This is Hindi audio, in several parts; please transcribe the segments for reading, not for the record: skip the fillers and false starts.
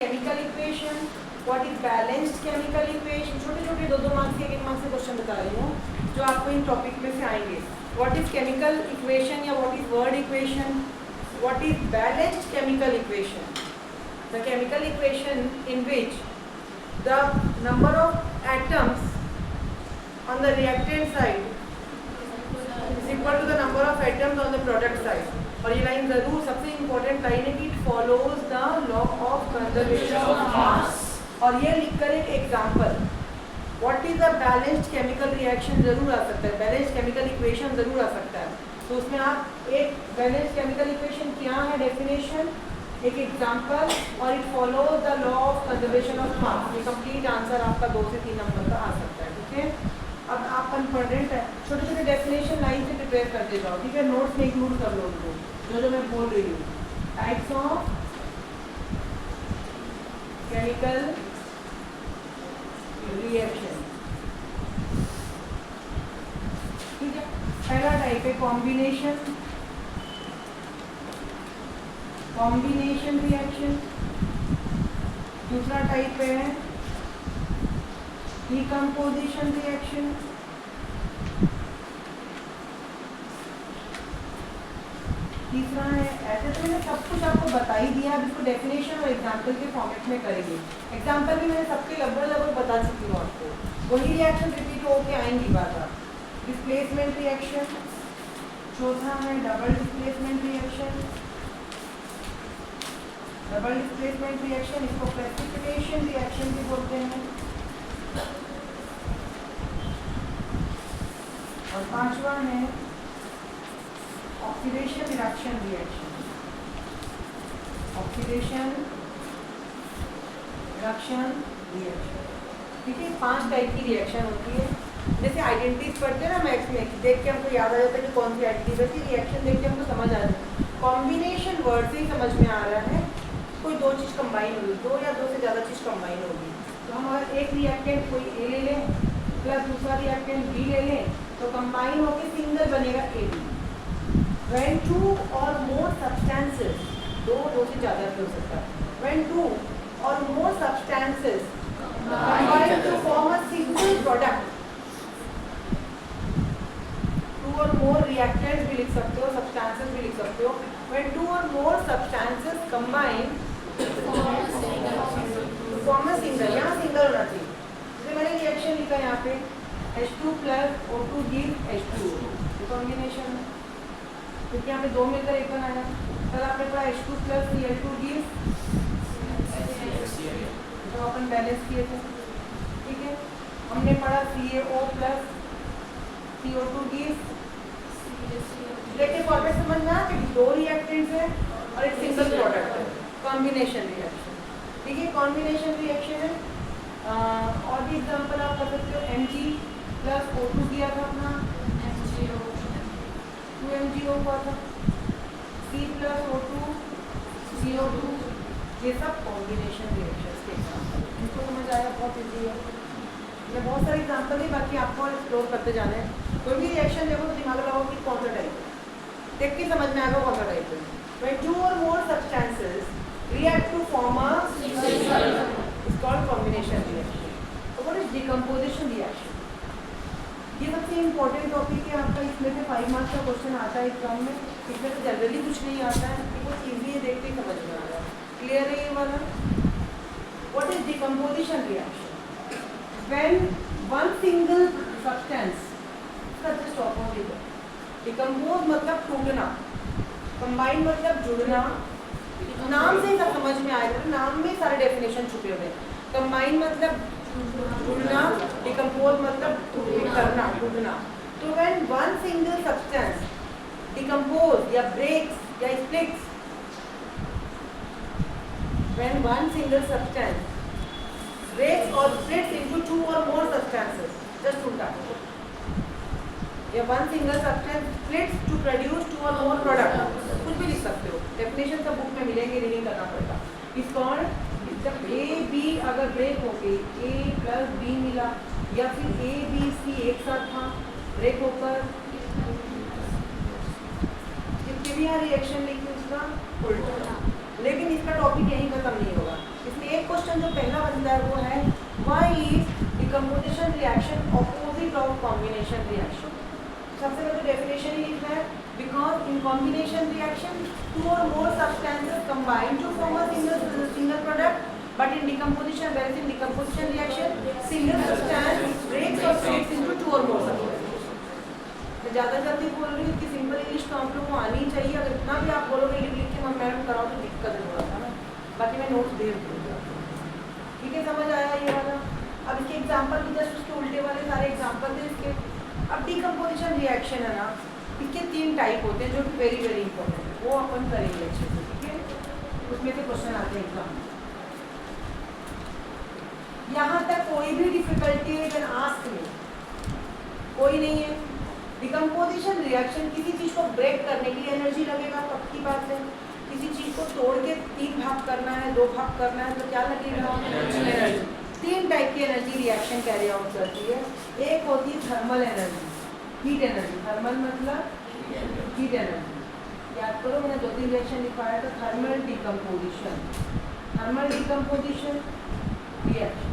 Chemical equation, what is balanced chemical equation. छोटे छोटे दो मार्क्स के एक मार्क्स से क्वेश्चन बता रही हूँ जो आपको इन टॉपिक में से आएंगे। व्हाट इज केमिकल इक्वेशन या what is word equation, what is balanced chemical equation. The chemical equation in which the number of atoms on the reactant side is equal to the number of atoms on the product side। और ये लाइन जरूर सबसे इम्पोर्टेंट लाइन है कि it follows the law of conservation of mass. और ये लिखकर एक example what is a balanced chemical reaction जरूर आ सकता है, बैलेंस्ड केमिकल इक्वेशन जरूर आ सकता है। तो उसमें आप एक बैलेंस्ड केमिकल इक्वेशन क्या है, डेफिनेशन, एक एग्जांपल और it follows the law of conservation of mass. ये कंप्लीट आंसर आपका 2 से 3 नंबर का आ सकता है। ठीक है, अब आप कन्फर्डेंट है, छोटे छोटे डेफिनेशन लाइन से प्रिपेयर करते जाओ। ठीक है, नोट्स में इंक्लूड कर लो उनको जो मैं बोल रही हूँ। Types of chemical reaction. ठीक है, पहला टाइप है कॉम्बिनेशन, कॉम्बिनेशन रिएक्शन। दूसरा टाइप है डिकम्पोजिशन रिएक्शन। तीसरा है, ऐसे तो मैंने सब कुछ आपको बता ही दिया, अब इसको डेफिनेशन और एग्जांपल के फॉर्मेट में करेंगे। एग्जांपल भी मैंने सबके लगभग बता चुकी हूँ आपको। वही रिएक्शन रिपीट होके आएंगी बात। Displacement reaction. चौथा है double displacement reaction. Double displacement reaction, इसको प्रेसिपिटेशन रिएक्शन भी बोलते हैं। और पांचवा है oxidation reduction reaction. Oxidation reduction reaction. ठीक है, 5 टाइप की रिएक्शन होती है। जैसे आइडेंटिटीज पढ़ते हैं ना मैथ्स में, देख के हमको याद आ जाता है कि कौन सी आइडेंटिटी, वैसी रिएक्शन देख के हमको समझ आ जाता है। कॉम्बिनेशन वर्ड से ही समझ में आ रहा है, कोई 2 चीज़ कंबाइन होगी, 2 या 2 से ज़्यादा चीज़ कंबाइन होगी। तो हम अगर एक रिएक्टेंट कोई ए ले लें प्लस दूसरा रिएक्टेंट बी ले लें तो कंबाइन होकर सिंगल बनेगा A B. When 2 or more substances, 2 से ज़्यादा भी हो सकता है। When 2 or more substances combine to form a single product, 2 or more reactants भी लिख सकते हो, substances भी लिख सकते हो। When 2 or more substances combine to form a single, यहाँ सिंगल होना चाहिए। जैसे मैंने रिएक्शन लिखा यहाँ पे H2 plus O2 gives H2O, combination है क्योंकि यहाँ पे 2 मिलकर एक बनाया। कल आपने पढ़ा H2 plus Cl2 gives, तो अपन बैलेंस किए थे। ठीक है, हमने पढ़ा CaO plus CO2 gives। देखिए फॉर्मेट समझ में आया कि 2 रिएक्टेंट्स है और एक सिंगल प्रोडक्ट है, कॉम्बिनेशन रिएक्शन। ठीक है, कॉम्बिनेशन रिएक्शन है। और भी एग्जांपल आप कर सकते हो, Mg plus O2 किया था अपना, 2MgO हुआ था, C plus O2 CO2, ये सब कॉम्बिनेशन रिएक्शंस के एग्जांपल। इसको समझ आया, बहुत इजी है। ये बहुत सारे एग्जांपल है, बाकी आपको और एक्सप्लोर करते जाना है। कोई भी रिएक्शन देखो तो दिमाग लगाओ कि कौन सा टाइप है, देख के समझ में आएगा कौन सा टाइप है। When 2 or more substances react to form a is called combination reaction। तो what is decomposition reaction? ये सबसे इम्पोर्टेंट टॉपिक है आपका। इसमें से 5 मार्क्स का क्वेश्चन आता है एग्जाम में। इसमें से जनरली कुछ नहीं आता है, ये कुछ इजी है, देखते ही समझ में आ रहा है। क्लियर है ये वाला? What is decomposition reaction? When one single substance, इसका जस्ट ऑपोजिट है। डिकम्पोज मतलब टूटना, कंबाइन मतलब जुड़ना। नाम से ही सब समझ में आएगा, नाम में सारे डेफिनेशन छुपे हुए हैं। कंबाइन मतलब जुड़ना, डिकम्पोज मतलब करना, टूटना। तो when one single substance decompose या ब्रेक्स या splits, when one single substance breaks और splits into 2 or more substances, just उल्टा, या one single substance splits to produce 2 or more product, कुछ भी लिख सकते हो। डेफिनेशन सब बुक में मिलेंगे, रीडिंग करना पड़ेगा। इस कॉल्ड जब ए बी अगर ब्रेक हो गई, ए प्लस बी मिला, या फिर ए बी सी एक साथ था, ब्रेक होकर जितने भी यहाँ रिएक्शन लिखी उसका उल्टा। लेकिन इसका टॉपिक यहीं खत्म नहीं होगा, इसलिए डिकम्पोजिशन जो पहला बनता है वो है why is decomposition reaction opposite of combination reaction. सबसे पहले डेफिनेशन ही लिखना है, because in combination reaction two or more substances combine to form a single product, but in decomposition where in decomposition reaction single substance breaks और splits into two or more substances. मैं ज़्यादा जल्दी बोल रही हूँ, इतनी सिंपल इंग्लिश तो आप लोगों को आनी ही चाहिए। अगर इतना भी आप बोलोगे लिख लिख के मैं मैडम कराओ तो दिक्कत है थोड़ा सा ना, बाकी मैं नोट्स दे दूँगी। ठीक है, समझ आया ये वाला। अब इसके एग्जाम्पल भी जस्ट उसके उल्टे वाले सारे एग्जाम्पल थे इसके। अब डिकम्पोजिशन रिएक्शन है ना, इसके 3 टाइप होते हैं जो कि वेरी वेरी इंपॉर्टेंट है, वो अपन करेंगे अच्छे से। ठीक है, उसमें से क्वेश्चन आते हैं एग्जाम। यहाँ तक कोई भी डिफिकल्टी है कैन आस्क मी, कोई नहीं है। डिकम्पोजिशन रिएक्शन, किसी चीज़ को ब्रेक करने के लिए एनर्जी लगेगा, पक्की बात है। किसी चीज़ को तोड़ के 3 भाग करना है, 2 भाग करना है, तो क्या लगेगा? एनर्जी। 3 टाइप की एनर्जी रिएक्शन कैरी आउट करती है। एक होती है thermal energy, heat energy. Thermal मतलब हीट एनर्जी। याद करो, मैंने 2-3 रिएक्शन लिखवाया था। Thermal decomposition, thermal decomposition reaction.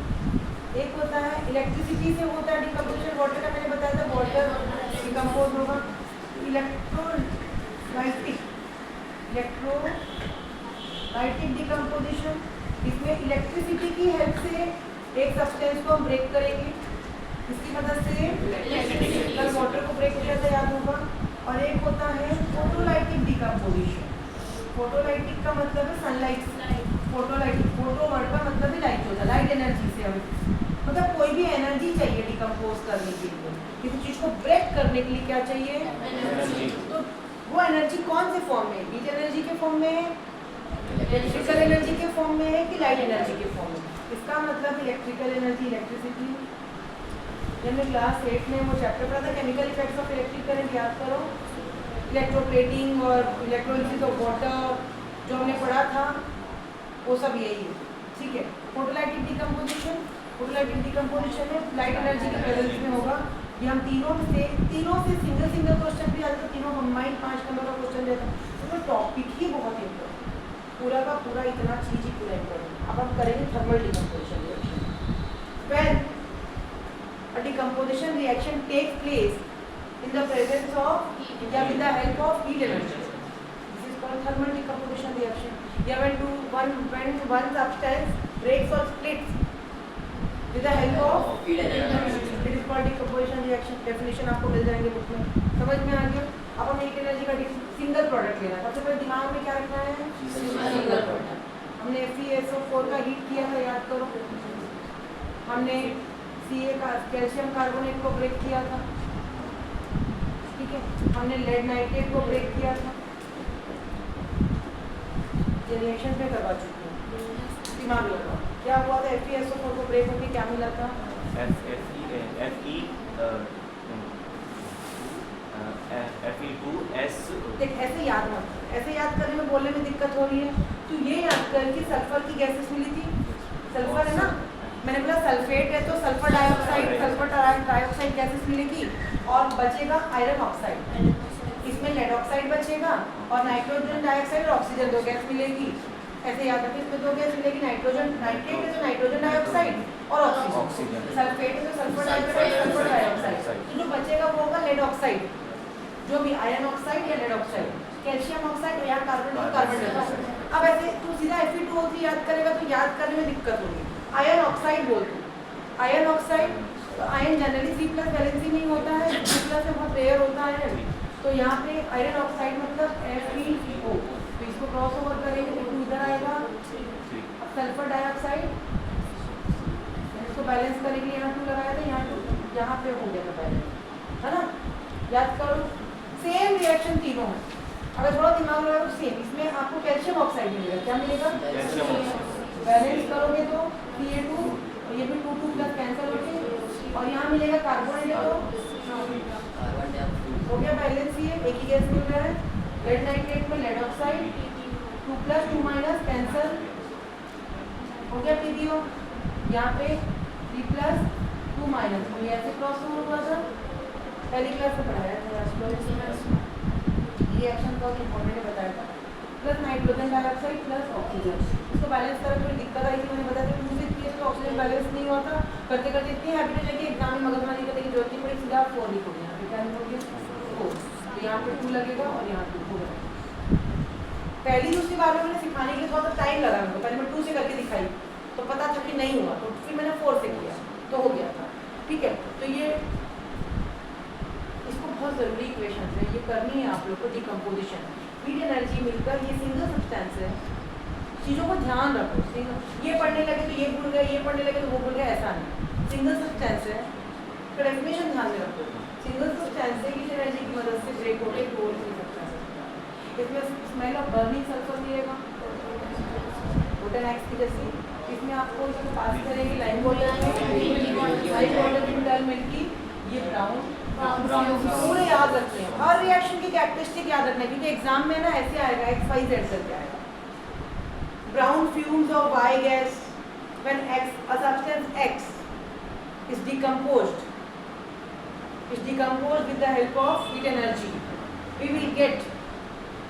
एक होता है इलेक्ट्रिसिटी से होता है डिकम्पोजिशन, वाटर का मैंने बताया था, वाटर डिकम्पोज होगा। इलेक्ट्रोलाइटिक, इलेक्ट्रोलाइटिक डिकम्पोजिशन, इसमें इलेक्ट्रिसिटी की हेल्प से एक सब्सटेंस को हम ब्रेक करेंगे, इसकी मदद से कल वाटर को ब्रेक किया था, याद होगा। और एक होता है फोटोलाइटिक डिकम्पोजिशन। फोटोलाइटिक का मतलब है सनलाइट, फोटोलाइटिक, फोटो वर्ड का मतलब ही लाइट होता है, लाइट एनर्जी से हम, मतलब कोई भी एनर्जी चाहिए डिकम्पोज करने के लिए, किसी चीज़ को ब्रेक करने के लिए क्या चाहिए? एनर्जी। तो वो एनर्जी कौन से फॉर्म में? हीट एनर्जी के फॉर्म में है, इलेक्ट्रिकल एनर्जी के फॉर्म में है, कि लाइट एनर्जी के फॉर्म में? इसका मतलब इलेक्ट्रिकल एनर्जी, इलेक्ट्रिसिटी। जब मैं क्लास 8 में वो चैप्टर पढ़ा था chemical effects of electric current, याद करो, इलेक्ट्रोप्लेटिंग और इलेक्ट्रोलिसिस ऑफ वाटर जो हमने पढ़ा था, वो सब यही है। ठीक है, फोटोलाइटिक डिकम्पोजिशन, फोटोलाइटिक डिकम्पोजिशन में लाइट एनर्जी के प्रेजेंस में होगा। ये हम तीनों से सिंगल सिंगल क्वेश्चन भी आता है, तीनों कंबाइंड 5 नंबर का क्वेश्चन देता है। तो टॉपिक ही बहुत इंपॉर्टेंट, पूरा का पूरा इतना चीज ही पूरा इंपॉर्टेंट। अब हम करेंगे thermal decomposition reaction. When a decomposition reaction take place in the presence of या with the help of heat energy, this is called thermal decomposition reaction. Yeah, when one substance breaks or splits with the help of heat energy, it is called decomposition reaction. Definition आपको मिल जाएंगे बुक में, समझ में आ गया। अब हम हीट एनर्जी का सिंगल प्रोडक्ट लेना है, सबसे पहले दिमाग में क्या रखना है? Single product. हमने FeSO4 का हीट किया था, याद करो। हमने Ca का कैल्शियम कार्बोनेट को ब्रेक किया था, ठीक है। हमने लेड नाइट्रेट को ब्रेक किया था, ये रिएक्शन पे करवा चुके हैं। दिमाग लगाओ, क्या हुआ था? FeSO4 को ब्रेक होके क्या मिला था? Fe2S। देख, ऐसे याद मत, ऐसे याद करने में बोलने में दिक्कत हो रही है, तो ये याद कर कि सल्फर की गैसेस मिली थी, सल्फर है ना, मैंने बोला सल्फेट है तो सल्फर डाइऑक्साइड गैसेस मिलेगी, और बचेगा आयरन ऑक्साइड, इसमें लेड ऑक्साइड बचेगा, और नाइट्रोजन डाइऑक्साइड और ऑक्सीजन 2 गैस मिलेगी। ऐसे याद रखें, इसमें 2 गैस मिलेगी, नाइट्रोजन नाइट्रेट है तो नाइट्रोजन डाइऑक्साइड और ऑक्सीजन, सल्फेट है तो सल्फर डाइऑक्साइड, सल्फर डाइऑक्साइड। तो जो बचेगा वो होगा लेड ऑक्साइड, जो भी आयरन ऑक्साइड या लेड ऑक्साइड, कैल्शियम ऑक्साइड या कार्बन डाइऑक्साइड। अब ऐसे तू सीधा Fe2O3 याद करेगा तो याद करने में दिक्कत होगी। आयरन ऑक्साइड बोल दो, आयरन ऑक्साइड, तो आयरन जनरली C+ वैलेंसी में ही होता है, C+ में बहुत रेयर होता है, तो यहाँ पे आयरन ऑक्साइड मतलब FeO, तो इसको क्रॉस ओवर करेंगे तो इधर आएगा। अब सल्फर डाइऑक्साइड, इसको बैलेंस करने के लिए यहाँ 2 लगाया था, यहाँ पे हो गया था बैलेंस, है ना। याद करो, सेम रिएक्शन तीनों है, अगर थोड़ा दिमाग लगाओ तो सेम। इसमें आपको कैल्शियम ऑक्साइड मिलेगा, क्या मिलेगा? बैलेंस करोगे तो Ca2, और ये भी 2 कैंसिल होके, और यहाँ मिलेगा कार्बोनेट, तो हो गया बैलेंस। ये एक ही गैस मिल रहा है, लेड नाइट्रेट में लेड ऑक्साइड, 2 + 2 - कैंसिल हो गया PbO, यहाँ पे 3 + 2 - ये ऐसे क्रॉस ओवर हुआ था, पहली क्लास में पढ़ाया था, रिएक्शन का इंपॉर्टेंट बताया था। Plus nitrogen dioxide plus oxygen, इसको बैलेंस करने में दिक्कत आई थी, मैंने बताया था 2 से बैलेंस नहीं हुआ था, करते करते इतनी हैबिट है कि एग्जाम में मगजमारी करने की जरूरत नहीं पड़ी, सीधा 4 लिख हो गया, यहाँ पे क्या लिखोगे 4, तो यहाँ पे 2 लगेगा और यहाँ 2 होगा। पहली दूसरी बार में मैंने सिखाने के लिए थोड़ा टाइम लगा मेरे को, पहले मैं 2 से करके दिखाई तो पता था कि नहीं हुआ, तो फिर मैंने 4 से किया तो हो गया था। ठीक है, तो ये इसको बहुत ज़रूरी इक्वेशन है, ये करनी है आप लोग को। डिकम्पोजिशन, हीट एनर्जी मिलकर ये सिंगल सब्सटेंस है, चीज़ों को ध्यान रखो। ये पढ़ने लगे तो ये भूल गए, ये पढ़ने लगे तो वो भूल गए, ऐसा नहीं। सिंगल सब्सटेंस है तो डेफिनेशन ध्यान में रखो। सिंगल सब्सटेंस है हीट एनर्जी की मदद से ब्रेक होकर एक रोल नहीं सकता है। इसमें स्मेल ऑफ बर्निंग सल्फर मिलेगा, वुडन एक्स की जैसी। इसमें आपको इसको पास करेंगे लाइन वाटर मिल्की, ये ब्राउन पूरे याद रखते हैं। हर रिएक्शन की कैरेक्टरिस्टिक याद रखना है, क्योंकि एग्जाम में ना ऐसे आएगा XYZ करके आएगा। Brown fumes of Y gas when a substance X is decomposed with the help of heat energy, we will get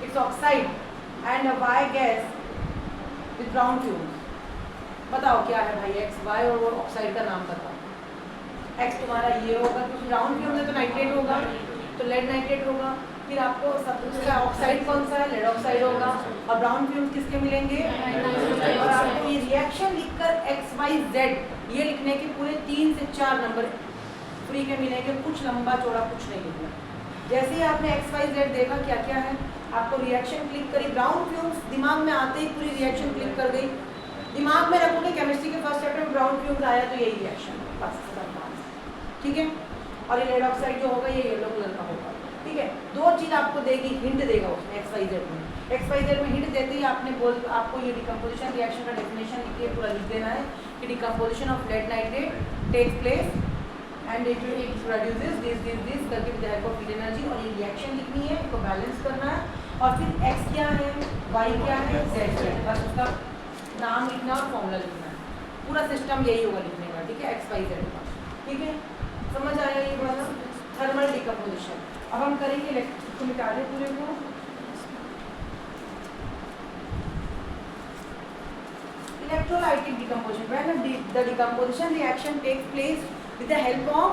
its oxide and a Y gas with brown fumes। बताओ क्या है भाई X, Y और वो ऑक्साइड का नाम बताओ। X तुम्हारा ये होगा, क्योंकि ब्राउन फ्यूम में तो नाइट्रेट होगा, तो लेड नाइट्रेट होगा। फिर आपको सबका ऑक्साइड कौन सा है, लेड ऑक्साइड होगा। और ब्राउन फ्यूम्स किसके मिलेंगे, और आपको ये रिएक्शन लिखकर XYZ ये लिखने के पूरे 3 से 4 नंबर फ्री के मिलेंगे, कुछ लंबा चौड़ा कुछ नहीं लिखना। जैसे ही आपने XYZ देखा क्या क्या है, आपको रिएक्शन क्लिक करी, ब्राउन फ्यूम्स दिमाग में आते ही पूरी रिएक्शन क्लिक कर गई। दिमाग में रखोगे केमिस्ट्री के फर्स्ट चैप्टर में ब्राउन फ्यूम्स आया तो यही रिएक्शन बस। ठीक है, और ये लेड ऑक्साइड जो होगा ये येलो कलर का होगा। ठीक है, 2 चीज़ आपको देगी, हिंट देगा उसमें XYZ में। XYZ में हिंट देते ही आपको ये डिकम्पोजिशन रिएक्शन का डेफिनेशन लिख के पूरा लिख देना है कि decomposition of lead nitrate takes place and it produces this करके with the help of heat energy. और ये रिएक्शन लिखनी है, इसको बैलेंस करना है। और फिर X क्या है, Y क्या है, Z क्या है, बस उसका नाम लिखना और फॉर्मूला लिखना है। पूरा सिस्टम यही होगा लिखने का। ठीक है, XYZ का। ठीक है, समझ आया ये वाला थर्मल डिकम्पोजिशन। अब हम करेंगे इलेक्ट्रिक को मिटा दें पूरे को। Electrolytic decomposition, when the decomposition reaction takes place with the help of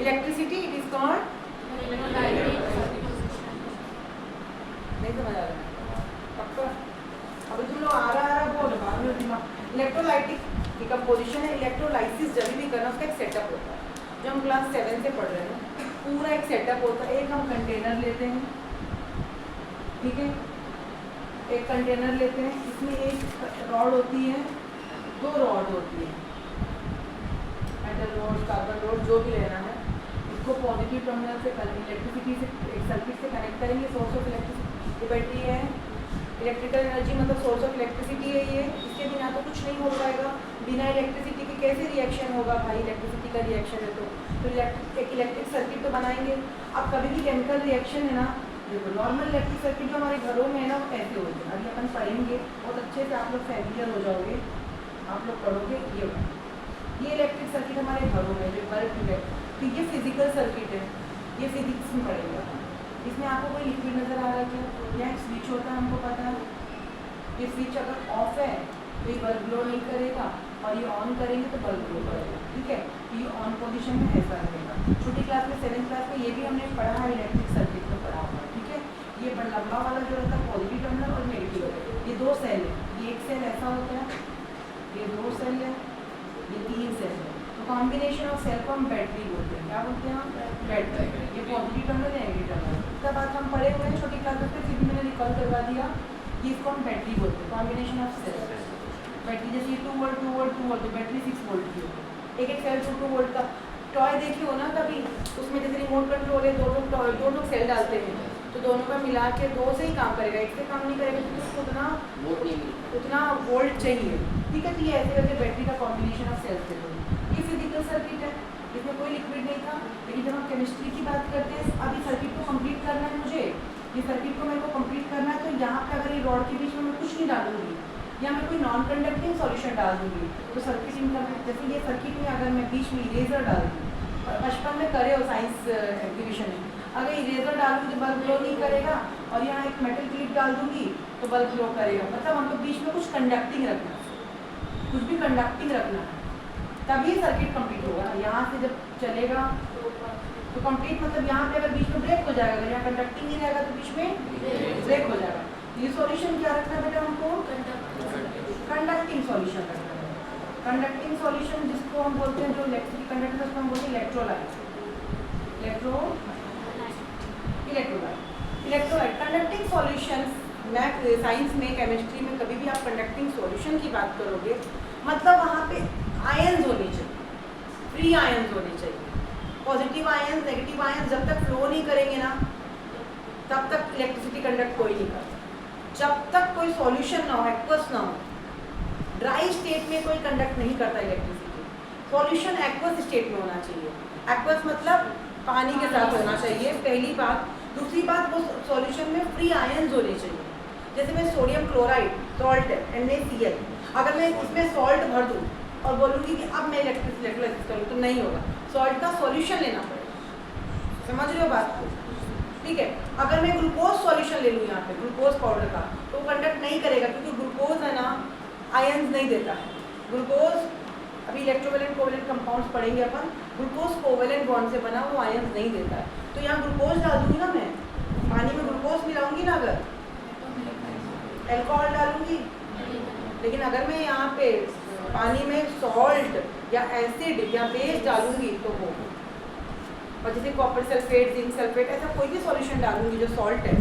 electricity, it is called. नहीं समझ आ रहा पक्का? अभी तुम लोग आ रहा बोल दिमाग। इलेक्ट्रोलाइटिक डिकम्पोजिशन है, इलेक्ट्रोलाइसिस जब भी करना उसका एक सेटअप होता है। जो हम क्लास 7 से पढ़ रहे हैं पूरा एक सेटअप होता है। एक हम कंटेनर लेते हैं, ठीक है, एक कंटेनर लेते हैं, इसमें एक रॉड होती है, 2 रॉड होती है, मेटल रॉड, कार्बन रॉड, जो भी लेना है। इसको पॉजिटिव टर्मिनल से इलेक्ट्रिसिटी से एक सर्किट से कनेक्ट करेंगे। सोर्स ऑफ इलेक्ट्रिसिटी ये बैटरी है, इलेक्ट्रिकल एनर्जी मतलब सोर्स ऑफ इलेक्ट्रिसिटी है ये। इसके बिना तो कुछ नहीं हो पाएगा। बिना इलेक्ट्रिसिटी के कैसे रिएक्शन होगा भाई, इलेक्ट्रिसिटी का रिएक्शन है तो एक इलेक्ट्रिक सर्किट तो बनाएंगे। अब कभी भी केमिकल रिएक्शन है ना, देखो नॉर्मल इलेक्ट्रिक सर्किट जो हमारे घरों में है ना वो कैसे होते हैं, अभी अपन पढ़ेंगे बहुत अच्छे से, आप लोग फैमिलियर हो जाओगे, आप लोग पढ़ोगे। ये इलेक्ट्रिक सर्किट हमारे घरों में जो बल्ब है, तो ये फिजिकल सर्किट है, ये फिजिक्स में पढ़ेगा। इसमें आपको कोई लिक्विड नज़र आ रहा है क्या, या स्विच होता है हमको पता है। ये स्विच अगर ऑफ है तो ये बल्ब ग्लो नहीं करेगा, और ये ऑन करेंगे तो बल्ब ग्लो करेगा। ठीक है, तो ये ऑन पोजीशन में ऐसा रहेगा। छोटी क्लास में 7th क्लास में ये भी हमने पढ़ा है, इलेक्ट्रिक सर्किट में पढ़ा हुआ है। ठीक है, ये लंबा वाला जो रहता है पॉजिटिव टर्मिनल और नेगेटिव, ये 2 सेल है। ये एक सेल ऐसा होता है, ये 2 सेल है, ये 3 सेल है। तो कॉम्बिनेशन ऑफ सेल को हम बैटरी बोलते हैं। क्या बोलते हैं हम, बैटरी। ये पॉजिटिव टर्मिनल है, नेगेटिव टर्मिनल। इसका बात हम पढ़े हुए हैं छोटी क्लास में, फिर भी मैंने रिकॉल करवा दिया। ये इसको हम बैटरी बोलते हैं, कॉम्बिनेशन ऑफ सेल बैटरी। जैसे ये 2 वोल्ट 2 वोल्ट 2 वोल्ट, तो बैटरी 6 वोल्ट की होगी। एक सेल 2 वोल्ट का टॉय देखी हो ना कभी, उसमें जैसे रिमोट कंट्रोल है, 2 लोग सेल डालते हैं, तो दोनों का मिला के 2 से ही काम करेगा, 1 से काम नहीं करेगा, क्योंकि उसको उतना वोल्ट चाहिए। ठीक है, तो ये ऐसे करके बैटरी का कॉम्बिनेशन ऑफ सेल्स थे। ये फिजिकल सर्किट है, इसमें कोई लिक्विड नहीं था। लेकिन जब हम केमिस्ट्री की बात करते हैं, अभी सर्किट को कंप्लीट करना है मुझे, ये सर्किट को मेरे को कंप्लीट करना है, तो यहाँ पे अगर ये रॉड के बीच में मैं कुछ नहीं डालूंगी, या मैं कोई नॉन कंडक्टिंग सॉल्यूशन डाल दूंगी, तो सर्किट इनकम्प्लीट। जैसे ये सर्किट में अगर मैं बीच में इरेजर डाल दूँ, बचपन में करे हो साइंस एग्जीबिशन में, अगर इरेजर डालूंगी तो बल्ब ग्लो नहीं करेगा, और यहाँ एक मेटल क्लिप डाल दूंगी तो बल्ब ग्लो करेगा। मतलब हमको बीच में कुछ कंडक्टिंग रखना, कुछ भी कंडक्टिंग रखना है, तभी सर्किट कंप्लीट होगा। यहाँ से जब चलेगा तो कंप्लीट मतलब यहाँ पे अगर बीच में ब्रेक हो जाएगा, अगर यहाँ कंडक्टिंग नहीं रहेगा तो बीच में ब्रेक हो जाएगा। ये सॉल्यूशन क्या रखना है बेटा हमको? कंडक्टिंग सॉल्यूशन रखना है। कंडक्टिंग सॉल्यूशन जिसको हम बोलते हैं, जो इलेक्ट्रिक कंडक्टर उसको हम बोलते हैं इलेक्ट्रोलाइट। Electrolyte conducting solutions. मैं साइंस में, केमिस्ट्री में कभी भी आप कंडक्टिंग सॉल्यूशन की बात करोगे मतलब वहाँ पे आयन्स होने चाहिए, फ्री आयन्स होने चाहिए। पॉजिटिव आयन्स, नेगेटिव आयन्स जब तक फ्लो नहीं करेंगे ना तब तक इलेक्ट्रिसिटी कंडक्ट कोई नहीं करता। जब तक कोई सॉल्यूशन ना हो, एक्वस ना हो, ड्राई स्टेट में कोई कंडक्ट नहीं करता इलेक्ट्रिसिटी। सॉल्यूशन एक्वस स्टेट में होना चाहिए। एक्वस मतलब पानी के साथ होना चाहिए, पहली बात। दूसरी बात, वो सॉल्यूशन में फ्री आयन्स होने चाहिए। जैसे मैं सोडियम क्लोराइड सॉल्ट है NaCl, अगर मैं इसमें सॉल्ट भर दूँ और बोलूँगी कि अब मैं इलेक्ट्रोलाइसिस करूँ तो नहीं होगा, सॉल्ट का सॉल्यूशन लेना पड़ेगा। समझ रहे हो बात को? ठीक है। अगर मैं ग्लूकोज सॉल्यूशन ले लूँ यहाँ पे, ग्लूकोज पाउडर का, तो वो कंडक्ट नहीं करेगा क्योंकि ग्लूकोज है ना आयन्स नहीं देता है। ग्लूकोज अभी इलेक्ट्रोवैलेंट कोवैलेंट कंपाउंड्स पढ़ेंगे अपन, ग्लूकोज कोवैलेंट बॉन्ड से बना, वो आयन्स नहीं देता है। तो यहाँ ग्लूकोज डाल दूँगी ना मैं, पानी में ग्लूकोज मिलाऊंगी ना, अगर अल्कोहल डालूंगी, लेकिन अगर मैं यहाँ पे पानी में सॉल्ट या एसिड या बेस डालूंगी तो वो, और जैसे कॉपर सल्फेट, जिंक सल्फेट, ऐसा कोई भी सॉल्यूशन डालूंगी जो सॉल्ट है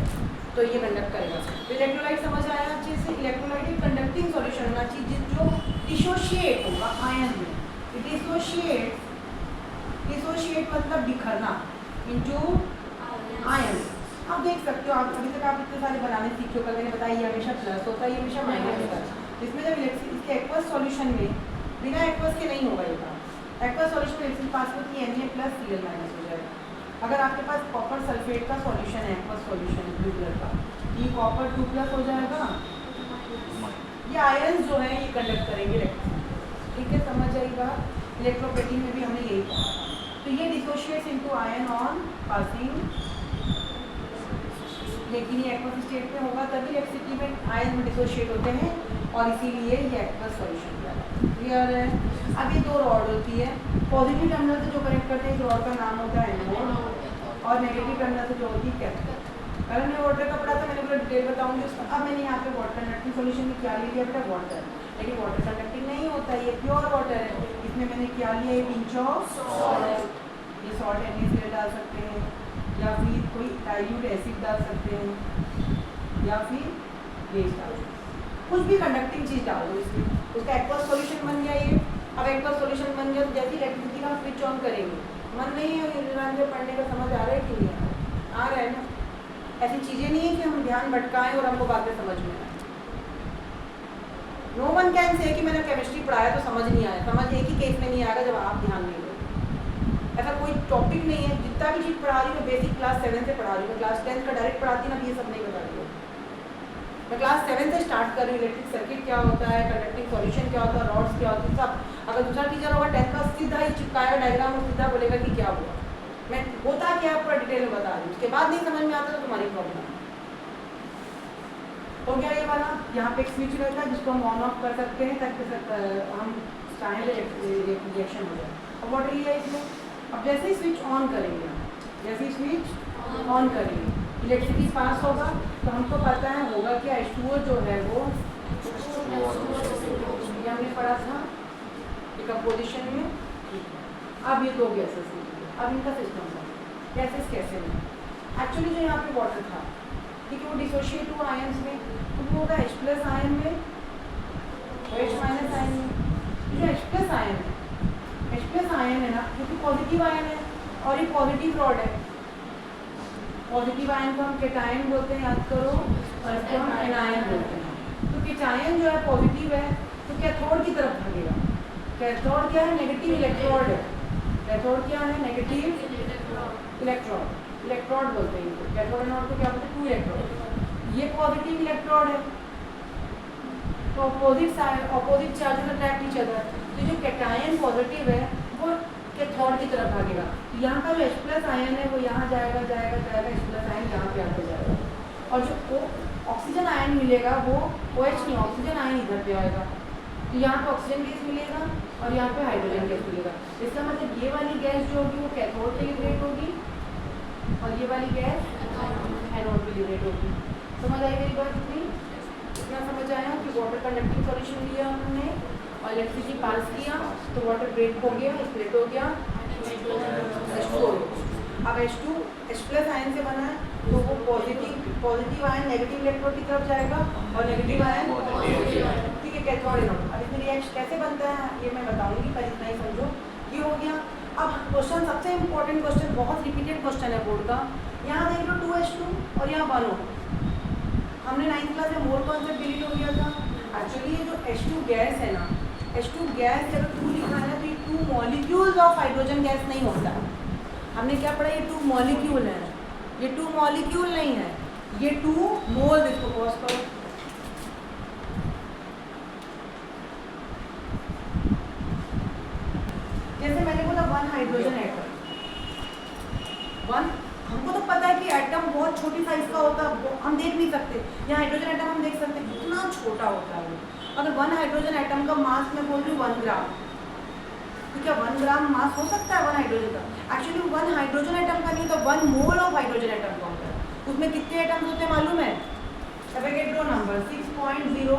तो ये कंडक्ट करेगा। तो इलेक्ट्रोलाइट समझ आया अच्छे से? इलेक्ट्रोलाइट एक कंडक्टिंग सॉल्यूशन होना चाहिए जो डिसोशिएट होगा आयन में। डिसोशिएट मतलब बिखरना इनटू आयन। आप देख सकते हो, आप अभी तक आप इतने सारे बनाने सीखे हो, कल मैंने बताया ये हमेशा प्लस होता है, ये हमेशा माइनस होता है। इसमें जब इसके एक्वस सॉल्यूशन में बिना एक्वस के नहीं होगा ये काम। एक्वस सॉल्यूशन में इलेक्ट्रिक पास होती है Na प्लस Cl माइनस हो जाएगा। अगर आपके पास कॉपर सल्फेट का सॉल्यूशन है, एक्वस सॉल्यूशन ब्लू कलर का, ये कॉपर 2 प्लस हो जाएगा। ये आयन जो है ये कंडक्ट करेंगे इलेक्ट्रिसिटी। ठीक है, समझ जाएगा। इलेक्ट्रोप्लेटिंग में भी हमने यही कहा। तो ये dissociates into ion on passing, लेकिन ये एक्वस स्टेट में होगा तभी इलेक्ट्रिसिटी में आयन में डिसोशिएट होते हैं, और इसीलिए ये एक्वस सॉल्यूशन कहलाता है। क्लियर है? अब ये दो रॉड होती है, पॉजिटिव टर्मिनल से जो कनेक्ट करते हैं इस रॉड का नाम होता है एनोड, और नेगेटिव टर्मिनल से जो होती है कैथोड। अगर मैंने वाटर का पढ़ा था, मैंने पूरा डिटेल बताऊंगी उसका। अब मैंने यहाँ पे वाटर कंडक्टिंग सॉल्यूशन में क्या ले लिया बेटा? वाटर। लेकिन वाटर कंडक्टिंग नहीं होता, ये प्योर वाटर है। इसमें मैंने क्या लिया? एक पिंच ऑफ सॉल्ट। ये सॉल्ट NaCl डाल सकते हैं, या फिर कोई डाइल्यूट एसिड डाल सकते हैं, या फिर बेस डाल सकते हैं। कुछ भी कंडक्टिंग चीज़ डाल दो इसमें, उसका एक्वस सॉल्यूशन बन गया ये। अब एक्वस सॉल्यूशन बन गया तो जैसे इलेक्ट्रिसिटी का स्विच ऑन करेंगे, मन नहीं है जो पढ़ने का, समझ आ रहा है कि नहीं आ रहा है ना? ऐसी चीज़ें नहीं है कि हम ध्यान भटकाएं और हमको बातें समझ में आए। नो वन कैन से कि मैंने केमिस्ट्री पढ़ाया तो समझ नहीं आया। समझ एक ही केस में नहीं आएगा जब आप ध्यान नहीं दोगे। ऐसा कोई टॉपिक नहीं है। जितना भी चीज़ पढ़ा रही हूँ, बेसिक क्लास 7 से पढ़ा रही हूँ। क्लास 10 का डायरेक्ट पढ़ाती ना, ये सब नहीं बता रही हूँ। मैं क्लास 7 से स्टार्ट कर रही हूँ। इलेक्ट्रिक सर्किट क्या होता है, कंडक्टिंग सॉल्यूशन क्या होता है, रॉड्स क्या होती है, सब। अगर दूसरा टीचर होगा 10 का, सीधा ही चिपकाया डायग्राम और सीधा बोलेगा कि क्या हुआ। मैं होता क्या पूरा डिटेल में बता रही हूँ। उसके बाद नहीं समझ में आता तो तुम्हारी प्रॉब्लम है। तो क्या ये वाला यहाँ पे एक स्विच रहता है जिसको हम ऑन ऑफ कर सकते हैं ताकि हम चाहें रिएक्शन हो जाए। अब वाटर लिया इसमें। अब जैसे ही स्विच ऑन करेंगे, जैसे ही स्विच ऑन करेंगे इलेक्ट्रिसिटी पास होगा, तो हमको पता है होगा क्या, H2O जो है वो ये हमने पढ़ा था डिकम्पोजिशन में। अब ये दो गैसेस हैं, अब इनका सिस्टम था गैसेस कैसे में। एक्चुअली जो यहाँ पे वाटर था, ठीक है, वो डिसोशिएट हुआ आयन्स में, तो वो होगा H प्लस आयन में और H माइनस आयन में। जो H प्लस आयन है, H प्लस आयन है ना, क्योंकि पॉजिटिव आयन है और ये पॉजिटिव रॉड है। पॉजिटिव आयन को हम केटायन बोलते हैं, याद करो, और इसको हम एनायन बोलते हैं। तो केटायन जो है पॉजिटिव है तो कैथोड की तरफ भागेगा। कैथोड क्या है? नेगेटिव इलेक्ट्रोड है। कैथोड क्या है? Negative electrode. इलेक्ट्रोड बोलते हैं इनको। कैथोड एनोड को क्या बोलते हैं? 2 इलेक्ट्रोड। ये पॉजिटिव इलेक्ट्रोड है तो opposite charges attract each other. तो जो कैटायन पॉजिटिव है वो कैथोड की तरफ भागेगा। तो यहाँ का जो H प्लस आयन है वो यहाँ जाएगा जाएगा जाएगा, H प्लस आयन यहाँ पे आके जाएगा, और जो ऑक्सीजन आयन मिलेगा वो OH नहीं, ऑक्सीजन आयन इधर पे आएगा। तो यहाँ पे ऑक्सीजन गैस मिलेगा और यहाँ पे हाइड्रोजन गैस मिलेगा। इसका मतलब ये वाली गैस जो होगी वो कैथोड पे लिबरेट होगी और ये वाली गैस एनोड पे लिबरेट होगी। समझ आई मेरी बात? इतना समझ आया कि वाटर कंडक्टिंग सॉल्यूशन लिया हमने और इलेक्ट्रिसिटी पास किया तो वाटर ब्रेक हो गया, स्प्लिट हो गया, H2O। अब H+ आयन से बना है तो वो पॉजिटिव आयन नेगेटिव इलेक्ट्रोड की तरफ जाएगा और नेगेटिव आयन, ठीक है, कैथोड एनोड। अब इसमें रिएक्शन कैसे बनता है ये मैं बताऊंगी, पर इतना ही समझो। ये हो गया। अब क्वेश्चन, सबसे इम्पोर्टेंट क्वेश्चन, बहुत रिपीटेड क्वेश्चन है बोर्ड का। यहाँ देख लो 2H2 और यहाँ 1O। हमने 9th क्लास में मोल कॉन्सेप्ट डिलीट हो गया था। एक्चुअली ये जो H2 गैस है ना, H2 गैस जब 2 लिखा है ना तो ये 2 मॉलिक्यूल्स ऑफ हाइड्रोजन गैस नहीं होता है। हमने क्या पढ़ा? ये 2 मॉलिक्यूल है, ये 2 मॉलिक्यूल नहीं है, ये 2 मोल। इसको पॉज करो। जैसे मैंने बोला 1 हाइड्रोजन एटम, 1, हमको तो पता है कि एटम बहुत छोटी साइज का होता है, हम देख नहीं सकते। यहाँ हाइड्रोजन एटम हम देख सकते हैं, कितना छोटा होता है वो। अगर 1 हाइड्रोजन एटम का मास मैं बोल रही हूँ 1 ग्राम, तो क्या 1 ग्राम मास हो सकता है 1 हाइड्रोजन का? एक्चुअली 1 हाइड्रोजन एटम का नहीं, तो 1 मोल ऑफ हाइड्रोजन एटम का होता है। उसमें कितने एटम्स होते हैं मालूम है? एवोगैड्रो नंबर 6.023 ×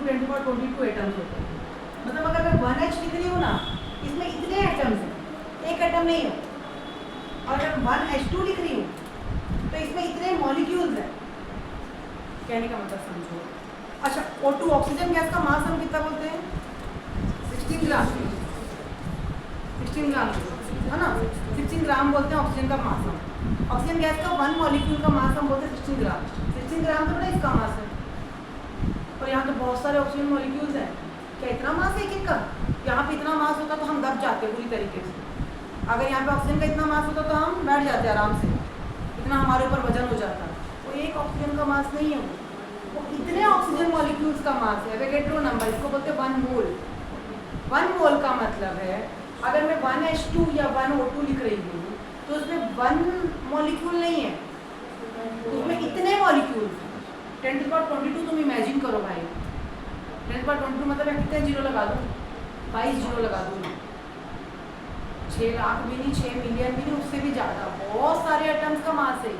1022 एटम्स होते हैं। मतलब अगर मैं 1H लिख रही हूँ ना, इसमें इतने एटम्स हैं, एक एटम नहीं है। और अगर 1H2 लिख रही हूँ तो इसमें इतने मॉलिक्यूल्स हैं। कहने का मतलब समझो। अच्छा, O2 ऑक्सीजन गैस का मास हम कितना बोलते हैं? 16 ग्राम। 16 ग्राम है ना, 16 ग्राम बोलते हैं ऑक्सीजन का मास हम। ऑक्सीजन गैस का 1 मॉलिक्यूल का मास हम बोलते हैं 16 ग्राम। 16 ग्राम तो बड़ा इसका मास है। और यहाँ तो बहुत सारे ऑक्सीजन मॉलिक्यूल्स हैं। क्या इतना मास है एक का? यहाँ पे इतना मास होता तो हम दब जाते पूरी तरीके से। अगर यहाँ पे ऑक्सीजन का इतना मास होता तो हम बैठ जाते आराम से, इतना हमारे ऊपर वजन हो जाता। वो एक ऑक्सीजन का मास नहीं है, वो इतने ऑक्सीजन मॉलिक्यूल्स का मास है। एवोगैड्रो नंबर, इसको बोलते हैं 1 मोल। 1 मोल का मतलब है अगर मैं 1H2 या 1O2 लिख रही हूँ तो उसमें 1 मॉलिक्यूल नहीं है, उसमें इतने मॉलिक्यूल्स। 10⁻22 तुम इमेजिन करो भाई, 10⁻22 मतलब मैं कितने जीरो लगा दूँ? 22 जीरो लगा दूँ। 6 लाख भी नहीं, 6 मिलियन भी नहीं, उससे भी ज़्यादा। बहुत सारे एटम्स का मास है।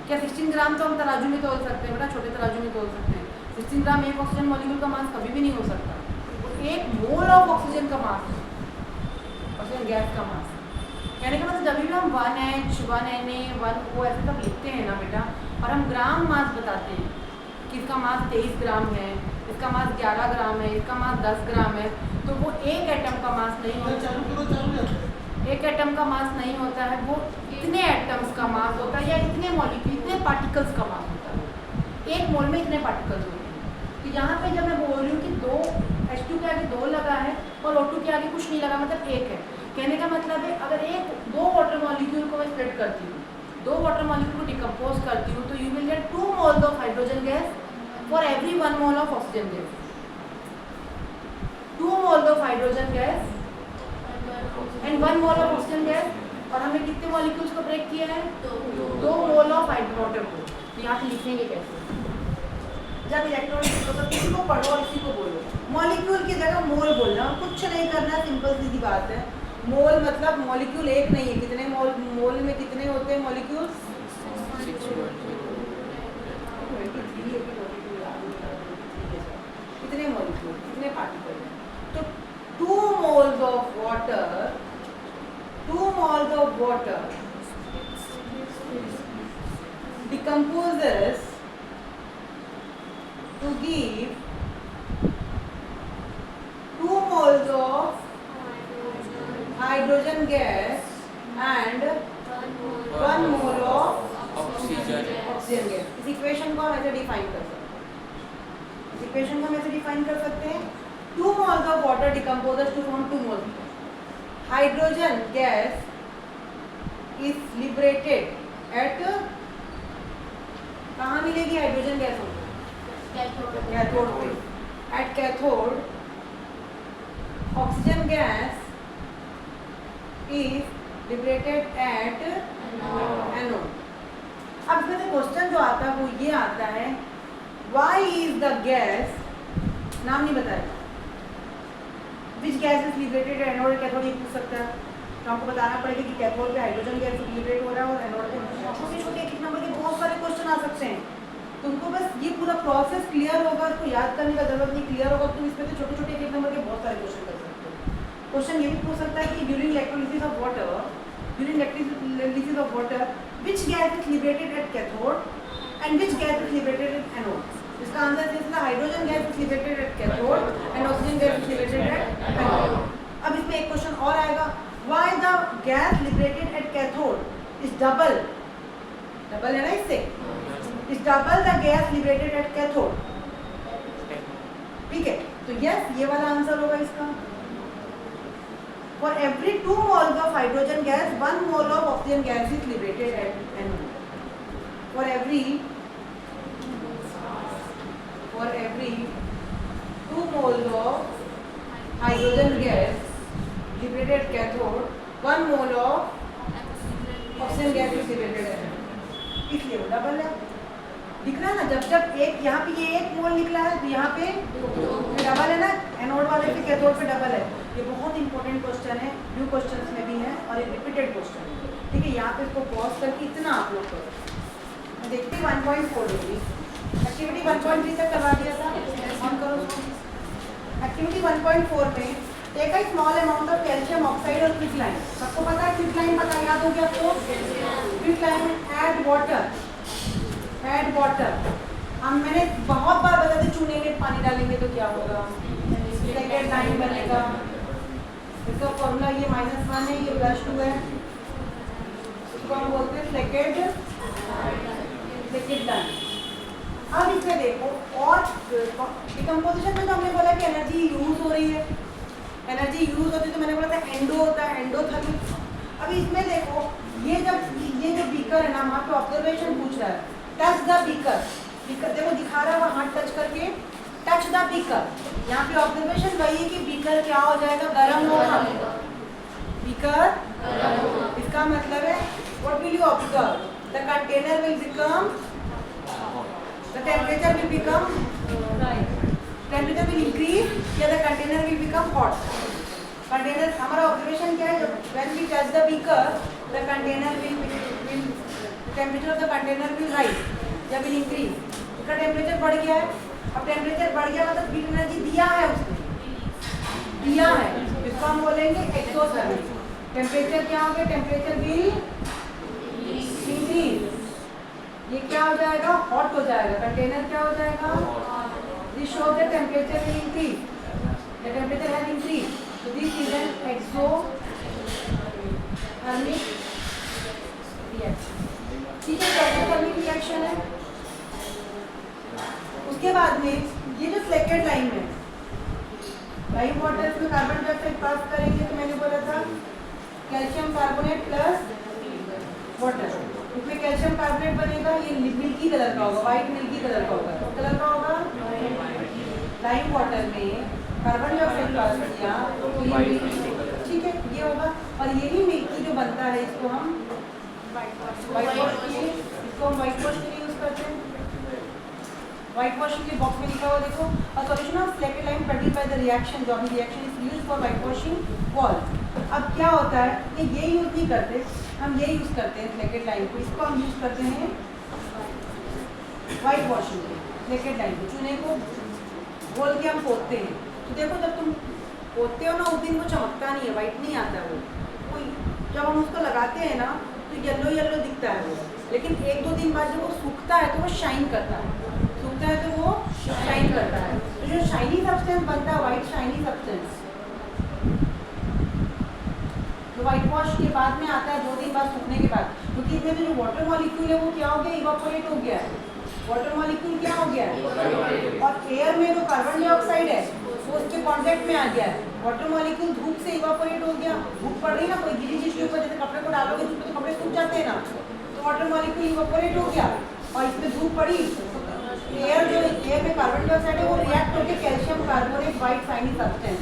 क्या 16 ग्राम तो हम तराजू में तोल सकते हैं बेटा, छोटे तराजू में तोल सकते हैं। 16 ग्राम एक ऑक्सीजन मॉलिक्यूल का मास कभी भी नहीं हो सकता। एक मोल ऑफ ऑक्सीजन का मास है, ऑक्सीजन गैस का मास। कहने का मतलब जब भी हम 1H, 1Na, 1O ऐसे सब लिखते हैं ना बेटा, और हम ग्राम मास बताते हैं कि इसका मास 23 ग्राम है, इसका मास 11 ग्राम है, इसका मास 10 ग्राम है, तो वो एक एटम का मास नहीं होता। एक एटम का मास नहीं होता है, वो इतने एटम्स का मास होता है, या इतने मॉलिक्यूल, इतने पार्टिकल्स का मास होता है। एक मोल में इतने पार्टिकल्स होते हैं। तो यहाँ पे जब मैं बोल रही हूँ कि 2H2 के आगे 2 लगा है और O2 के आगे कुछ नहीं लगा, मतलब 1 है। कहने का मतलब है अगर 2 वाटर मॉलिक्यूल को मैं स्प्लिट करती हूँ, 2 वाटर मॉलिक्यूल को डिकम्पोज करती हूँ, तो you will get 2 moles of hydrogen gas for every 1 mole of oxygen gas. 2 moles of hydrogen gas and 1 mole of oxygen gas. और हमने कितने मॉलिक्यूल्स को ब्रेक किया है? 2 मोल ऑफ हाइड्रोजन को। यहाँ से लिखेंगे कैसे? जब इलेक्ट्रॉनिक तो किसी को पढ़ो और इसी को बोलो। मॉलिक्यूल की जगह मोल बोलना, कुछ नहीं करना, सिंपल सीधी बात है। मोल मतलब मॉलिक्यूल एक नहीं है, कितने मोल में कितने होते हैं मॉलिक्यूल? कितने मॉलिक्यूल, कितने पार्टिकल? तो 2 moles of water decomposes to give 2 moles of hydrogen gas and 1 mole of oxygen gas। इस इक्वेशन को हम ऐसे डिफाइन कर सकते हैं। इस इक्वेशन को हम ऐसे डिफाइन कर सकते हैं, 2 moles of water decomposes to form 2 moles. Hydrogen gas is liberated at, कहाँ मिलेगी हाइड्रोजन गैस? कैथोड पे। At cathode, oxygen gas is liberated at anode. अब इसमें से क्वेश्चन जो आता है वो ये आता है, why is the gas नाम नहीं बताया। Which gas is liberated anode cathode, ये पूछ सकता है, तो आपको बताना पड़ेगा कि कैथोड पे हाइड्रोजन गैस लिबरेट हो रहा है और एनोड पे छोटे छोटे एक नंबर के बहुत सारे क्वेश्चन आ सकते हैं। तुमको बस ये पूरा प्रोसेस क्लियर होगा, इसको याद करने का जरूरत नहीं, क्लियर होगा तुम इसमें तो छोटे छोटे एक नंबर के बहुत सारे क्वेश्चन कर सकते हो। क्वेश्चन ये भी पूछ सकता है कि during electrolysis of water, which gas is liberated at cathode and which gas is liberated at anode? इसका आंसर है hydrogen gas is liberated at cathode and oxygen gas is liberated at anode. अब इसमें एक क्वेश्चन और आएगा, why the gas liberated at cathode is double है ना, इससे is double the gas liberated at cathode. ठीक है, तो यस ये वाला आंसर होगा इसका। For every 2 moles of hydrogen gas, 1 mole of oxygen gas is liberated at anode. For every 2 moles of hydrogen gas liberated at cathode, 1 mole of oxygen gas is liberated at anode. इसलिए वो डबल है, दिख रहा है ना, जब एक यहाँ पे ये 1 मोल निकला है तो यहाँ पे डबल है ना, एनोड वाले पे कैथोड पे डबल है। ये बहुत इंपॉर्टेंट क्वेश्चन है, न्यू क्वेश्चंस में भी है और एक रिपीटेड क्वेश्चन है। ठीक है, यहाँ पे इसको पॉज करके इतना आप लोग करो। मैं देखती 1.4 होगी, एक्टिविटी 1.3 तक करवा दिया था, ऑन करो। एक्टिविटी 1.4 में take a small amount of calcium oxide और क्विकलाइन। सबको पता है क्विकलाइन, पता याद हो गया आपको? क्विकलाइन ऐड वाटर। हम मैंने बहुत बार बताया था, चूने में पानी डालेंगे तो क्या होगा, सेकेंड लाइन बनेगा। इसका फॉर्मूला ये -1 है, ये +2 है, इसको हम बोलते हैं सेकेंड लाइन। अब इसमें देखो और डिकम्पोजिशन में तो हमने बोला कि एनर्जी यूज हो रही है, एनर्जी यूज होती है तो मैंने बोला था एंडो होता है, एंडोथर्मिक। अभी इसमें देखो ये जो बीकर है ना, वहाँ पे ऑब्जर्वेशन पूछ रहा है, टच द बीकर। देखो दिखा रहा है वहाँ हाथ टच करके, टच द बीकर। यहाँ पे ऑब्जर्वेशन वही है कि बीकर क्या हो जाएगा, गर्म होगा। बीकर इसका मतलब है what will you observe, the container will become, the temperature will become, temperature will increase या the container will become hot. Container हमारा ऑब्जर्वेशन क्या है, when we touch the beaker the container will temperature of the container will rise या विल इंक्रीज। इसका टेम्परेचर बढ़ गया है, अब टेम्परेचर बढ़ गया मतलब हीट एनर्जी दिया है उसने, दिया है, इसको हम बोलेंगे एक्सोथर्मिक। टेम्परेचर क्या हो गया, टेम्परेचर विल इंक्रीज, ये क्या हो जाएगा, हॉट हो जाएगा। कंटेनर क्या हो जाएगा, this show the temperature will increase, the temperature has increase, so this is an exothermic reaction। ठीक है, एक्सोथर्मिक रिएक्शन है। उसके बाद में ये जो सेकेंड लाइन में लाइव वाटर में कार्बन डाइऑक्साइड पास करेंगे तो मैंने बोला था कैल्शियम कार्बोनेट प्लस वाटर, उसमें कैल्शियम कार्बोनेट बनेगा, ये मिल्की कलर का होगा, व्हाइट मिल्की कलर का होगा। तो कलर का होगा, लाइव वाटर में कार्बन डाइऑक्साइड पास किया तो ये, ठीक है, ये होगा। और यही मिल्की जो बनता है इसको हम व्हाइट वॉश के लिए यूज करते हैं। व्हाइट वॉशिंग के बॉक्स में लिखा हुआ देखो, a solution of second line produce by the reaction joining reaction is used for white washing wall. अब क्या होता है कि ये यूज नहीं करते, हम ये यूज करते हैं सेकेंड लाइन को, इसको हम यूज करते हैं व्हाइट वॉशिंग के। सेकेंड लाइन को चूने को घोल के हम पोतते हैं, तो देखो जब तुम पोतते हो ना उस दिन वो चमकता नहीं है, व्हाइट नहीं आता है वो, जब हम उसको लगाते हैं ना तो येलो येलो दिखता है वो, लेकिन 1-2 दिन बाद जब वो सूखता है तो वो शाइन करता है, सूखता है तो वो शाइन करता है। तो जो शाइनी सब्सटेंस बनता है व्हाइट शाइनी सब्सटेंस, तो व्हाइट वॉश के बाद में आता है 2 दिन बाद सूखने के बाद, क्योंकि इसमें जो वाटर मॉलिक्यूल है वो क्या हो गया, इवापोरेट हो गया है। वाटर मॉलिक्यूल क्या हो गया है, और एयर में जो कार्बन डाइऑक्साइड है वो उसके कांटेक्ट में आ गया है। वाटर मॉलिक्यूल धूप से इवापोरेट हो गया, धूप पड़ रही ना कोई गिरी चीज के ऊपर, जैसे कपड़े को डालोगे धूप पे तो कपड़े सूख जाते हैं ना, तो वाटर मॉलिक्यूल इवापोरेट हो गया और इसमें धूप पड़ी, एयर में कार्बन डाइऑक्साइड है वो रिएक्ट होकर calcium carbonate white shiny substance,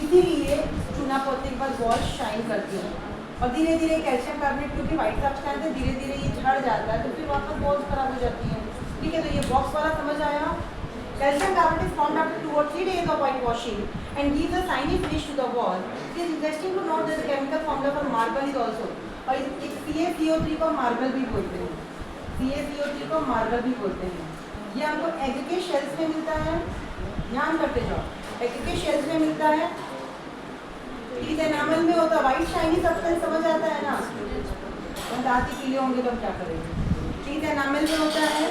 इसीलिए चूना पोतने के बाद वॉश शाइन करती है। और धीरे धीरे कैल्शियम कार्बोनेट क्योंकि व्हाइट सब्सटेंस है, धीरे धीरे ये झड़ जाता है तो फिर वापस बॉल्स खराब हो जाती हैं। ठीक है, तो ये बॉक्स वाला समझ आया, Calcium carbonate is formed after 2 or 3 days of whitewashing and gives a shiny finish to the wall. It is interesting to note that the chemical formula for marble is also, और एक CaCO3 को मार्बल भी बोलते हैं, CaCO3 को मार्बल भी बोलते हैं। ये हमको एग के शेल्स में मिलता है, ध्यान करते जाओ, एग के शेल्स में मिलता है। इस एनामल में होता है वाइट शाइनी सब्सटेंस, समझ आता है ना, दांत पीले होंगे तो हम क्या करेंगे। इस एनामल में होता है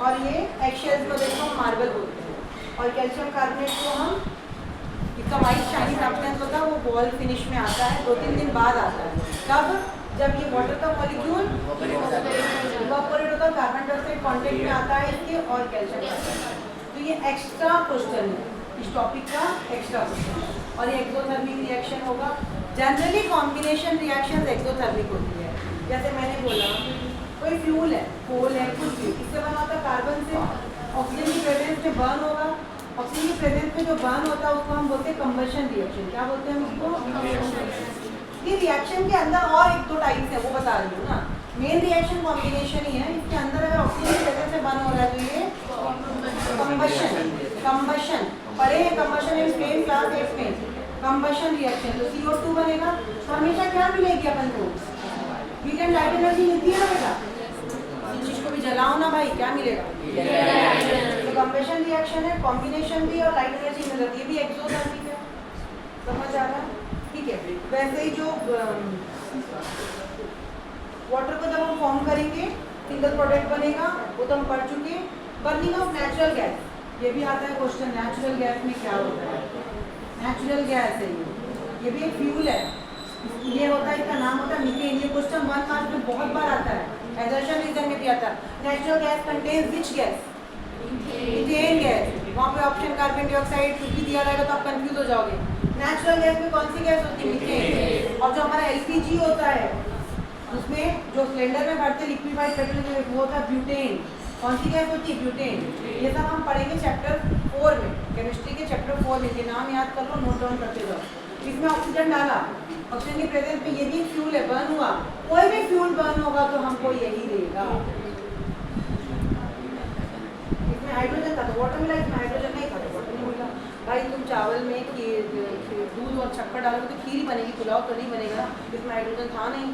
और ये एग शेल्स को देखो हम मार्बल बोलते हैं। और कैल्शियम कार्बोनेट को हम, इसका वाइट शाइनी सब्सटेंस होता है, वो बॉल फिनिश में आता है, 2-3 दिन बाद आता है। कब? जब ये वाटर का मॉलिक्यूल इवापोरेट होता है, कार्बन डाइऑक्साइड कांटेक्ट में आता है इसके और कैल्शियम कार्बोनेट। तो ये एक्स्ट्रा क्वेश्चन है, इस टॉपिक का एक्स्ट्रा क्वेश्चन है। और ये एक्सोथर्मिक रिएक्शन होगा। जनरली कॉम्बिनेशन रिएक्शन एक्सोथर्मिक होती है। जैसे मैंने बोला कोई फ्यूल है, कोल है, कुछ भी, इससे बना होता है कार्बन से, ऑक्सीजन की प्रेजेंस में बर्न होगा। ऑक्सीजन की प्रेजेंस में जो बर्न होता है उसको हम बोलते हैं कंबशन रिएक्शन। क्या बोलते हैं उसको? ये रिएक्शन के अंदर और 1-2 टाइप्स है, वो बता रही हूँ ना। मेन रिएक्शन कॉम्बिनेशन ही है, इसके अंदर अगर ऑक्सीजन की प्रेजेंस में बर्न हो रहा है तो ये कंबशन पढ़े हैं, कंबशन इन सेम क्लास 8 में, कंबशन रिएक्शन। तो CO2 बनेगा तो हमेशा क्या मिलेगी अपन को? हीट एंड लाइट एनर्जी मिलती है ना बेटा, इस चीज को भी जलाओ ना भाई, क्या मिलेगा? तो कंबशन रिएक्शन है, कॉम्बिनेशन भी और लाइट एनर्जी मिल रही है, ये भी एक्सोथर्मिक है। समझ आ रहा है? ठीक है। वैसे ही जो वाटर को जब हम फॉर्म करेंगे सिंगल प्रोडक्ट बनेगा, वो तो हम पढ़ चुके। बर्निंग ऑफ नेचुरल गैस, ये भी आता है क्वेश्चन, नेचुरल गैस में क्या होता है? नेचुरल गैस है ये भी एक फ्यूल है। ये होता है, इसका नाम होता है मीथेन। ये क्वेश्चन 1 मार्क्स में बहुत बार आता है, एजर्शन रीजन में भी आता है। Natural gas contains which gas? Methane gas. वहाँ पे ऑप्शन कार्बन डाइऑक्साइड कुछ भी दिया रहेगा तो आप कंफ्यूज हो जाओगे। नेचुरल गैस में कौन सी गैस होती है? मीथेन। और जो हमारा LPG होता है उसमें जो सिलेंडर में भरते लिक्विफाइड पेट्रोलियम वो होता है ब्यूटेन। कौन सी गैस होती है? ब्यूटेन। ये सब हम पढ़ेंगे चैप्टर 4 में, केमिस्ट्री के चैप्टर 4 में। ये नाम याद कर लो, नोट डाउन करते जाओ। इसमें ऑक्सीजन डाला, ऑक्सीजन की प्रेजेंस में ये भी फ्यूल है, बर्न हुआ। कोई भी फ्यूल बर्न होगा तो हमको यही देगा। इसमें हाइड्रोजन था तो वाटर मिला, इसमें हाइड्रोजन नहीं था तो वाटर नहीं मिला। भाई तुम चावल में दूध और शक्कर डालोगे तो खीर बनेगी, पुलाव तो नहीं बनेगा। इसमें हाइड्रोजन था नहीं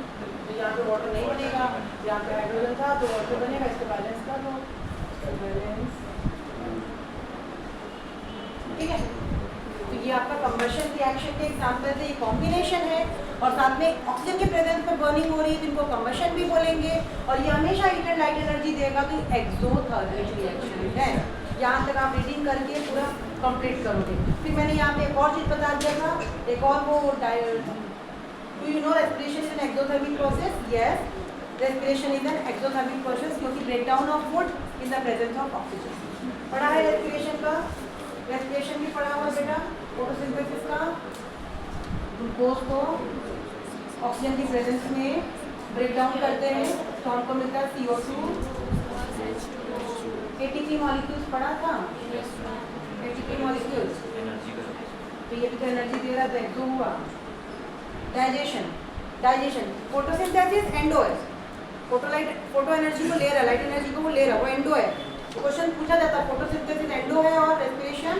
तो यहाँ पे वाटर नहीं बनेगा, यहाँ पे हाइड्रोजन था तो वाटर बनेगा। इसको बैलेंस कर दो, बैलेंस। ठीक है, तो ये आपका कंबशन रिएक्शन के एग्जांपल है। ये कॉम्बिनेशन है और साथ में ऑक्सीजन के प्रेजेंस में बर्निंग हो रही है, जिनको कंबशन भी बोलेंगे। और ये हमेशा हीट एंड लाइट एनर्जी देगा, तो एक्सोथर्मिक रिएक्शन है। यहाँ तक आप रीडिंग करके पूरा कंप्लीट करोगे। फिर मैंने यहाँ पे एक और चीज़ बता दिया था, एक और वो do you know respiration is an exothermic process? Yes, respiration is an exothermic process क्योंकि break down of food in the presence of oxygen. पढ़ा है रेस्पिरेशन का? रेस्पिरेशन भी पढ़ा हुआ बेटा, फोटोसिंथेसिस का। ग्लूकोज को ऑक्सीजन की प्रेजेंस में ब्रेक डाउन करते हैं तो हमको मिलता है CO2। ATP मॉलिक्यूल्स पढ़ा था, ATP मॉलिक्यूल्स, तो ये भी तो एनर्जी दे रहा था, एक्सो हुआ। डाइजेशन, डाइजेशन, फोटोसिंथेसिस एंडो है। फोटो एनर्जी को ले रहा है, लाइट एनर्जी को वो ले रहा है, वो एंडो है। क्वेश्चन पूछा जाता है, फोटोसिंथेसिस एंडो है और रेस्पिरेशन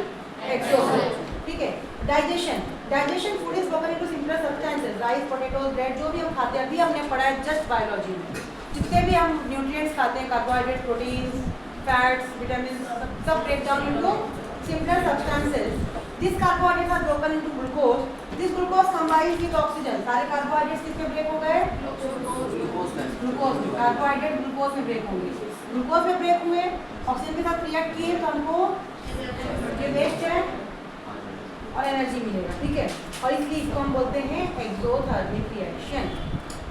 एक्सो है। ठीक है। Digestion, digestion food is broken into simpler substances, rice, potatoes, bread, जो भी हम खाते हैं, अभी हमने पढ़ा है जस्ट बायोलॉजी में। जितने भी हम न्यूट्रिएंट्स खाते हैं, कार्बोहाइड्रेट, प्रोटीन्स, फैट्स, विटामिन, सब break down into simpler substances. This carbohydrates are broken into glucose, this glucose combines with oxygen. सारे कार्बोहाइड्रेट्स किसमें ब्रेक हो गए? ग्लूकोज में। कार्बोहाइड्रेट ग्लूकोज में ब्रेक होंगे, ग्लूकोज में ब्रेक हुए, ऑक्सीजन के साथ रिएक्ट किए तो हमको ये वेस्ट है और एनर्जी मिलेगा। ठीक है, और इसलिए इसको हम बोलते हैं exothermic reaction.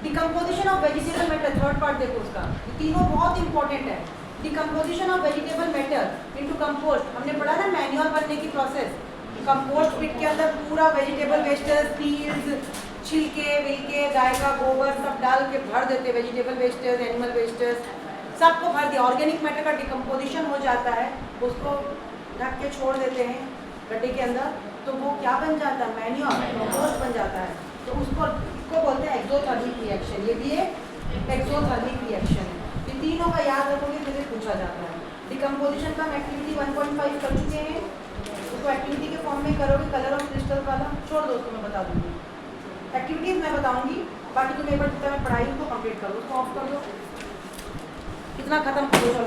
Decomposition of vegetable matter, third part देखो उसका, ये तीनों बहुत इंपॉर्टेंट है। Decomposition of vegetable matter into compost, हमने पढ़ा ना मैन्योर बनने की प्रोसेस। कंपोस्ट पिट के अंदर पूरा वेजिटेबल वेस्टेज, पील्स, छिलके विलके, गाय का गोबर सब डाल के भर देते, वेजिटेबल वेस्टेज, एनिमल वेस्टेज सबको भर दिया। ऑर्गेनिक मैटर का डिकम्पोजिशन हो जाता है, उसको ढक के छोड़ देते हैं गड्ढे के अंदर, तो वो क्या बन जाता है? मैन्योर, कंपोस्ट बन जाता है। तो इसको बोलते हैं एक्सोथर्मिक रिएक्शन। ये भी एक एक्सोथर्मिक रिएक्शन है। ये तीनों का याद रखोगे, फिर पूछा जाता है। डिकम्पोजिशन का हम एक्टिविटी 1.5 कर चुके हैं, उसको एक्टिविटी के फॉर्म में करोगे कलर ऑफ क्रिस्टल वाला। छोड़ दो उसको, मैं बता दूंगी, एक्टिविटीज मैं बताऊंगी, बाकी तुम एक बार जितना मैं पढ़ाई उसको कंप्लीट करो, उसको ऑफ कर दो, कितना खत्म करो।